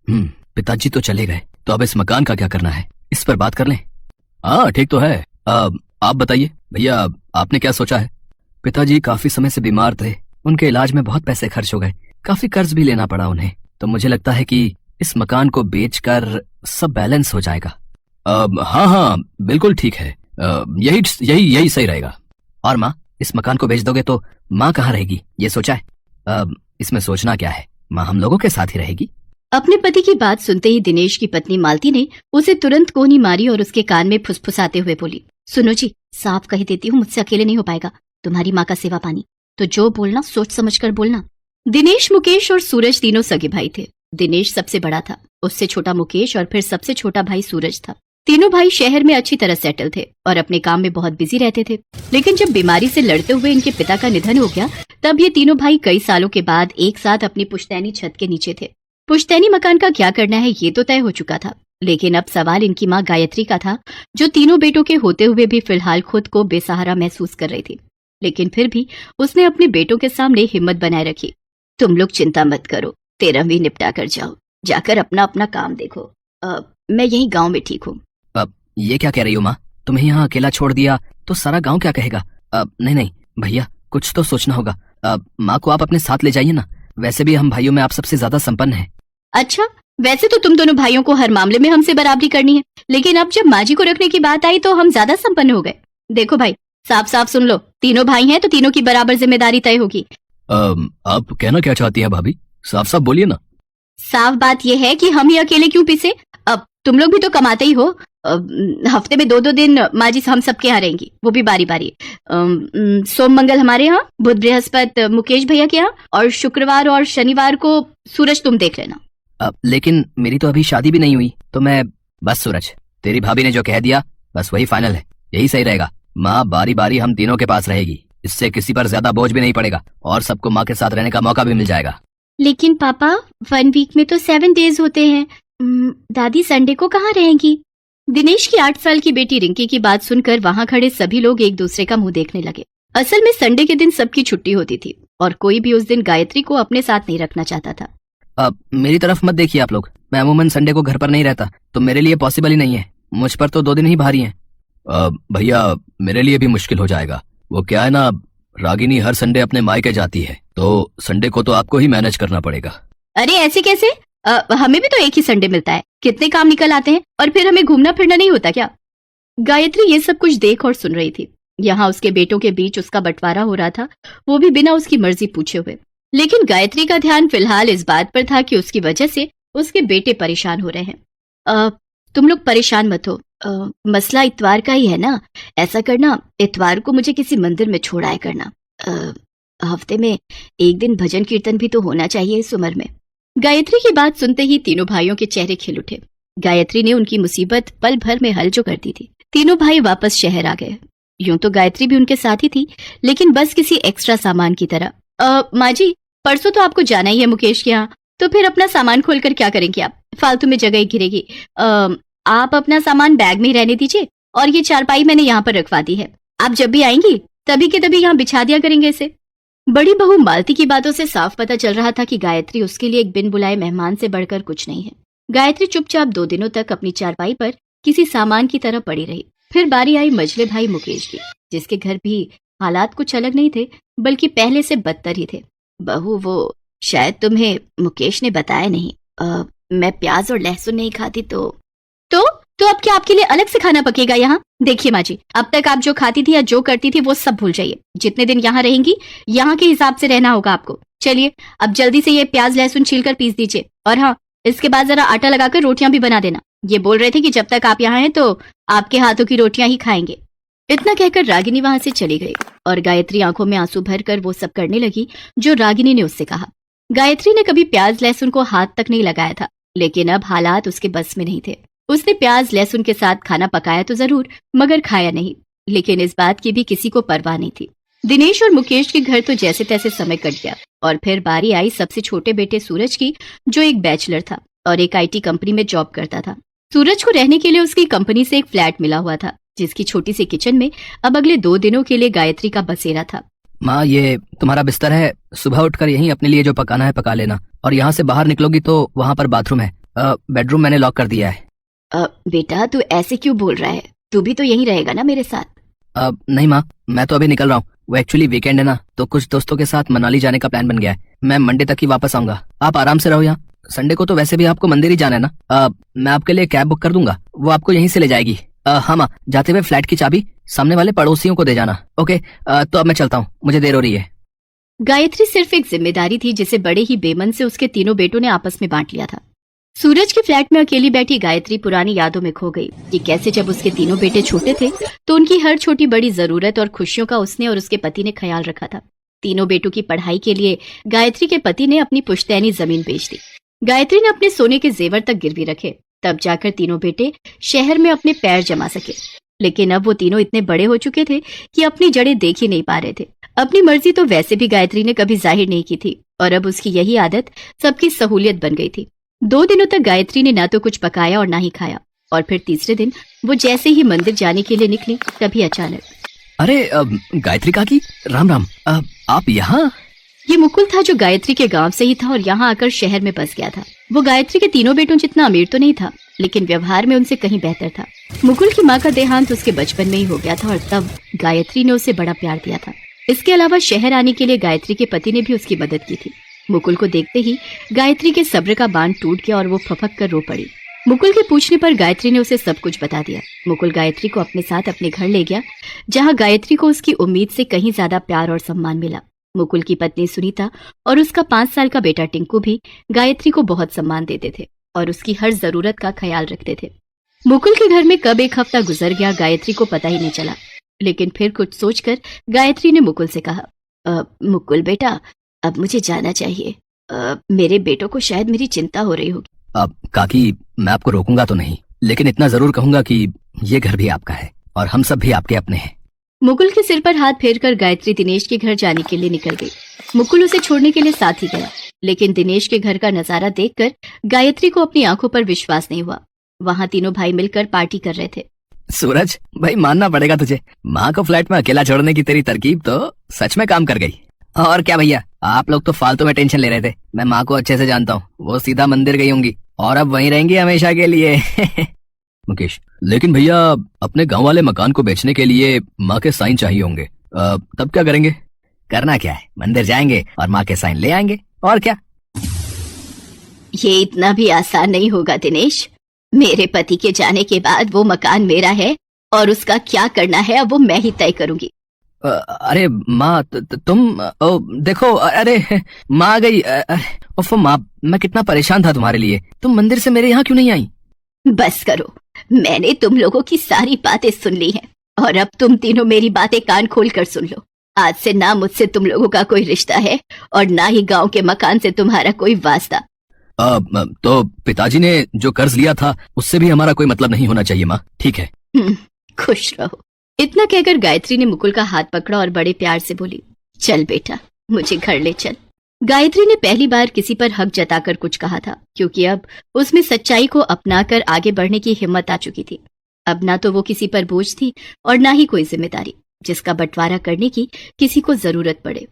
पिताजी तो चले गए, तो अब इस मकान का क्या करना है, इस पर बात कर लें। हाँ ठीक तो है। आप बताइए भैया, आपने क्या सोचा है? पिताजी काफी समय से बीमार थे, उनके इलाज में बहुत पैसे खर्च हो गए, काफी कर्ज भी लेना पड़ा उन्हें, तो मुझे लगता है कि इस मकान को बेचकर सब बैलेंस हो जाएगा। हाँ हाँ बिल्कुल ठीक है, यही यही यही सही रहेगा। और माँ, इस मकान को बेच दोगे तो माँ कहाँ रहेगी, ये सोचा है? इसमें सोचना क्या है, माँ हम लोगों के साथ ही रहेगी। अपने पति की बात सुनते ही दिनेश की पत्नी मालती ने उसे तुरंत कोहनी मारी और उसके कान में फुसफुसाते हुए बोली, सुनो जी, साफ कह देती हूँ, मुझसे अकेले नहीं हो पाएगा तुम्हारी माँ का सेवा पानी, तो जो बोलना सोच समझ कर बोलना। दिनेश, मुकेश और सूरज तीनों सगे भाई थे। दिनेश सबसे बड़ा था, उससे छोटा मुकेश और फिर सबसे छोटा भाई सूरज था। तीनों भाई शहर में अच्छी तरह सेटल थे और अपने काम में बहुत बिजी रहते थे। लेकिन जब बीमारी से लड़ते हुए इनके पिता का निधन हो गया, तब ये तीनों भाई कई सालों के बाद एक साथ अपनी पुश्तैनी छत के नीचे थे। पुश्तैनी मकान का क्या करना है ये तो तय हो चुका था, लेकिन अब सवाल इनकी माँ गायत्री का था, जो तीनों बेटों के होते हुए भी फिलहाल खुद को बेसहारा महसूस कर रही थी। लेकिन फिर भी उसने अपने बेटों के सामने हिम्मत बनाए रखी। तुम लोग चिंता मत करो, 13वीं निपटा कर जाओ, जाकर अपना अपना काम देखो। मैं यही गांव में ठीक हूँ। ये क्या कह रही हो माँ, तुम्हें यहाँ अकेला छोड़ दिया तो सारा गांव क्या कहेगा? नहीं नहीं भैया, कुछ तो सोचना होगा। माँ को आप अपने साथ ले जाइए ना, वैसे भी हम भाइयों में आप सबसे ज्यादा संपन्न हैं। अच्छा, वैसे तो तुम दोनों भाइयों को हर मामले में हमसे बराबरी करनी है, लेकिन अब जब माँ जी को रखने की बात आई तो हम ज्यादा संपन्न हो गए। देखो भाई, साफ साफ सुन लो, तीनों भाई हैं तो तीनों की बराबर जिम्मेदारी तय होगी। आप कहना क्या चाहती हैं भाभी, साफ साफ बोलिए ना। साफ बात यह है कि हम ही अकेले क्यों पीसे, अब तुम लोग भी तो कमाते ही हो। हफ्ते में 2-2 दिन माँ जी हम सबके यहाँ रहेंगी, वो भी बारी बारी। सोम मंगल हमारे यहाँ, बुध बृहस्पति मुकेश भैया के यहाँ, और शुक्रवार और शनिवार को सूरज तुम देख लेना। लेकिन मेरी तो अभी शादी भी नहीं हुई, तो मैं बस सूरज, तेरी भाभी ने जो कह दिया बस वही फाइनल है, यही सही रहेगा। माँ बारी बारी हम तीनों के पास रहेगी, इससे किसी पर ज्यादा बोझ भी नहीं पड़ेगा और सबको माँ के साथ रहने का मौका भी मिल जाएगा। लेकिन पापा, 1 वीक में तो 7 डेज होते हैं, दादी संडे को कहाँ रहेंगी? दिनेश की 8 साल की बेटी रिंकी की बात सुनकर वहाँ खड़े सभी लोग एक दूसरे का मुंह देखने लगे। असल में संडे के दिन सबकी छुट्टी होती थी और कोई भी उस दिन गायत्री को अपने साथ नहीं रखना चाहता था। मेरी तरफ मत देखिए आप लोग, मैं अमूमन संडे को घर पर नहीं रहता, तो मेरे लिए पॉसिबल ही नहीं है, मुझ पर तो 2 दिन ही भारी हैं। भैया मेरे लिए भी मुश्किल हो जाएगा, वो क्या है ना, रागिनी हर संडे अपने मायके जाती है, तो संडे को तो आपको ही मैनेज करना पड़ेगा। अरे ऐसे कैसे, हमें भी तो एक ही संडे मिलता है, कितने काम निकल आते हैं और फिर हमें घूमना फिरना नहीं होता क्या? गायत्री ये सब कुछ देख और सुन रही थी। यहाँ उसके बेटों के बीच उसका बंटवारा हो रहा था, वो भी बिना उसकी मर्जी पूछे हुए। लेकिन गायत्री का ध्यान फिलहाल इस बात पर था कि उसकी वजह से उसके बेटे परेशान हो रहे हैं। तुम लोग परेशान मत हो, मसला इतवार का ही है ना, ऐसा करना, इतवार को मुझे किसी मंदिर में छोड़ आया करना। हफ्ते में 1 दिन भजन कीर्तन भी तो होना चाहिए इस उम्र में। गायत्री की बात सुनते ही तीनों भाइयों के चेहरे खिल उठे। गायत्री ने उनकी मुसीबत पल भर में हल जो कर दी थी। तीनों भाई वापस शहर आ गए। यूं तो गायत्री भी उनके साथ ही थी, लेकिन बस किसी एक्स्ट्रा सामान की तरह। माँ जी, परसों तो आपको जाना ही है मुकेश के यहाँ, तो फिर अपना सामान खोलकर क्या करेंगे आप, फालतू में जगह घिरेगी। आप अपना सामान बैग में ही रहने दीजिए, और ये चारपाई मैंने यहाँ पर रखवा दी है, आप जब भी आएंगी तभी के तभी यहाँ बिछा दिया करेंगे इसे। बड़ी बहू मालती की बातों से साफ पता चल रहा था कि गायत्री उसके लिए एक बिन बुलाए मेहमान से बढ़कर कुछ नहीं है। गायत्री चुपचाप 2 दिनों तक अपनी चारपाई पर किसी सामान की तरह पड़ी रही। फिर बारी आई मझले भाई मुकेश की, जिसके घर भी हालात कुछ अलग नहीं थे, बल्कि पहले से बदतर ही थे। बहू, वो शायद तुम्हें मुकेश ने बताया नहीं, मैं प्याज और लहसुन नहीं खाती, तो अब क्या आपके लिए अलग से खाना पकेगा यहाँ? देखिए माँ जी, अब तक आप जो खाती थी या जो करती थी वो सब भूल जाइए। जितने दिन यहाँ रहेंगी, यहाँ के हिसाब से रहना होगा आपको। चलिए अब जल्दी से ये प्याज लहसुन छीलकर पीस दीजिए, और हाँ, इसके बाद जरा आटा लगाकर रोटियां भी बना देना। ये बोल रहे थे कि जब तक आप यहाँ हैं तो आपके हाथों की रोटियां ही खाएंगे। इतना कहकर रागिनी वहां से चली गई और गायत्री आंखों में आंसू भरकर वो सब करने लगी जो रागिनी ने उससे कहा। गायत्री ने कभी प्याज लहसुन को हाथ तक नहीं लगाया था, लेकिन अब हालात उसके बस में नहीं थे। उसने प्याज लहसुन के साथ खाना पकाया तो जरूर, मगर खाया नहीं। लेकिन इस बात की भी किसी को परवाह नहीं थी। दिनेश और मुकेश के घर तो जैसे तैसे समय कट गया, और फिर बारी आई सबसे छोटे बेटे सूरज की, जो एक बैचलर था और एक IT कंपनी में जॉब करता था। सूरज को रहने के लिए उसकी कंपनी से एक फ्लैट मिला हुआ था, जिसकी छोटी सी किचन में अब अगले 2 दिनों के लिए गायत्री का बसेरा था। माँ, ये तुम्हारा बिस्तर है, सुबह उठकर यहीं अपने लिए जो पकाना है पका लेना, और यहाँ से बाहर निकलोगी तो वहाँ पर बाथरूम है, बेडरूम मैंने लॉक कर दिया है। बेटा तू ऐसे क्यों बोल रहा है? तू भी तो यहीं रहेगा ना मेरे साथ? नहीं माँ, मैं तो अभी निकल रहा हूँ। वो एक्चुअली वीकेंड है ना, तो कुछ दोस्तों के साथ मनाली जाने का प्लान बन गया है। मैं मंडे तक ही वापस आऊंगा। आप आराम से रहो यहाँ। संडे को तो वैसे भी आपको मंदिर ही जाना है ना। मैं आपके लिए कैब बुक कर दूंगा, वो आपको यहीं से ले जाएगी। हाँ माँ, जाते हुए फ्लैट की चाबी सामने वाले पड़ोसियों को दे जाना। ओके, तो अब मैं चलता हूँ, मुझे देर हो रही है। गायत्री सिर्फ एक जिम्मेदारी थी जिसे बड़े ही बेमन से उसके तीनों बेटों ने आपस में बांट लिया था। सूरज के फ्लैट में अकेली बैठी गायत्री पुरानी यादों में खो गई कि कैसे जब उसके तीनों बेटे छोटे थे तो उनकी हर छोटी बड़ी जरूरत और खुशियों का उसने और उसके पति ने ख्याल रखा था। तीनों बेटों की पढ़ाई के लिए गायत्री के पति ने अपनी पुश्तैनी जमीन बेच दी। गायत्री ने अपने सोने के जेवर तक गिरवी रखे, तब जाकर तीनों बेटे शहर में अपने पैर जमा सके। लेकिन अब वो तीनों इतने बड़े हो चुके थे कि अपनी जड़ें देख ही नहीं पा रहे थे। अपनी मर्जी तो वैसे भी गायत्री ने कभी जाहिर नहीं की थी और अब उसकी यही आदत सबकी सहूलियत बन गई थी। 2 दिनों तक गायत्री ने ना तो कुछ पकाया और ना ही खाया, और फिर तीसरे दिन वो जैसे ही मंदिर जाने के लिए निकली तभी अचानक, अरे गायत्री काकी, राम राम। आप यहाँ? ये मुकुल था जो गायत्री के गांव से ही था और यहाँ आकर शहर में बस गया था। वो गायत्री के तीनों बेटों जितना अमीर तो नहीं था, लेकिन व्यवहार में उनसे कहीं बेहतर था। मुकुल की माँ का देहांत उसके बचपन में ही हो गया था और तब गायत्री ने उसे बड़ा प्यार दिया था। इसके अलावा शहर आने के लिए गायत्री के पति ने भी उसकी मदद की थी। मुकुल को देखते ही गायत्री के सब्र का बांध टूट गया और वो फफक कर रो पड़ी। मुकुल के पूछने पर गायत्री ने उसे सब कुछ बता दिया। मुकुल गायत्री को अपने साथ अपने घर ले गया, जहाँ गायत्री को उसकी उम्मीद से कहीं ज्यादा प्यार और सम्मान मिला। मुकुल की पत्नी सुनीता और उसका 5 साल का बेटा टिंकू भी गायत्री को बहुत सम्मान देते थे और उसकी हर जरूरत का ख्याल रखते थे। मुकुल के घर में कब एक हफ्ता गुजर गया गायत्री को पता ही नहीं चला, लेकिन फिर कुछ सोचकर गायत्री ने मुकुल से कहा, मुकुल बेटा, अब मुझे जाना चाहिए। मेरे बेटों को शायद मेरी चिंता हो रही होगी। अब काकी, मैं आपको रोकूंगा तो नहीं, लेकिन इतना जरूर कहूंगा कि ये घर भी आपका है और हम सब भी आपके अपने हैं। मुकुल के सिर पर हाथ फेरकर गायत्री दिनेश के घर जाने के लिए निकल गई। मुकुल उसे छोड़ने के लिए साथ ही गया, लेकिन दिनेश के घर का नजारा देखकर गायत्री को अपनी आंखों पर विश्वास नहीं हुआ। वहाँ तीनों भाई मिलकर पार्टी कर रहे थे। सूरज भाई, मानना पड़ेगा तुझे, माँ को फ्लैट में अकेला छोड़ने की तेरी तरकीब तो सच में काम कर गई। और क्या भैया, आप लोग तो फालतू में टेंशन ले रहे थे। मैं माँ को अच्छे से जानता हूँ, वो सीधा मंदिर गई होंगी और अब वहीं रहेंगी हमेशा के लिए। मुकेश, लेकिन भैया अपने गांव वाले मकान को बेचने के लिए माँ के साइन चाहिए होंगे, तब क्या करेंगे? करना क्या है, मंदिर जाएंगे और माँ के साइन ले आएंगे, और क्या। ये इतना भी आसान नहीं होगा दिनेश। मेरे पति के जाने के बाद वो मकान मेरा है और उसका क्या करना है अब वो मैं ही तय करूंगी। अरे माँ, तुम देखो, अरे माँ आ गई। उफ माँ, मैं कितना परेशान था तुम्हारे लिए। तुम मंदिर से मेरे यहाँ क्यों नहीं आई? बस करो, मैंने तुम लोगों की सारी बातें सुन ली हैं और अब तुम तीनों मेरी बातें कान खोल कर सुन लो। आज से ना मुझसे तुम लोगों का कोई रिश्ता है और ना ही गांव के मकान से तुम्हारा कोई वास्ता। तो पिताजी ने जो कर्ज लिया था उससे भी हमारा कोई मतलब नहीं होना चाहिए माँ, ठीक है? खुश रहो। इतना कहकर गायत्री ने मुकुल का हाथ पकड़ा और बड़े प्यार से बोली, चल बेटा, मुझे घर ले चल। गायत्री ने पहली बार किसी पर हक जताकर कुछ कहा था, क्योंकि अब उसमें सच्चाई को अपनाकर आगे बढ़ने की हिम्मत आ चुकी थी। अब ना तो वो किसी पर बोझ थी और ना ही कोई जिम्मेदारी जिसका बंटवारा करने की किसी को जरूरत पड़े।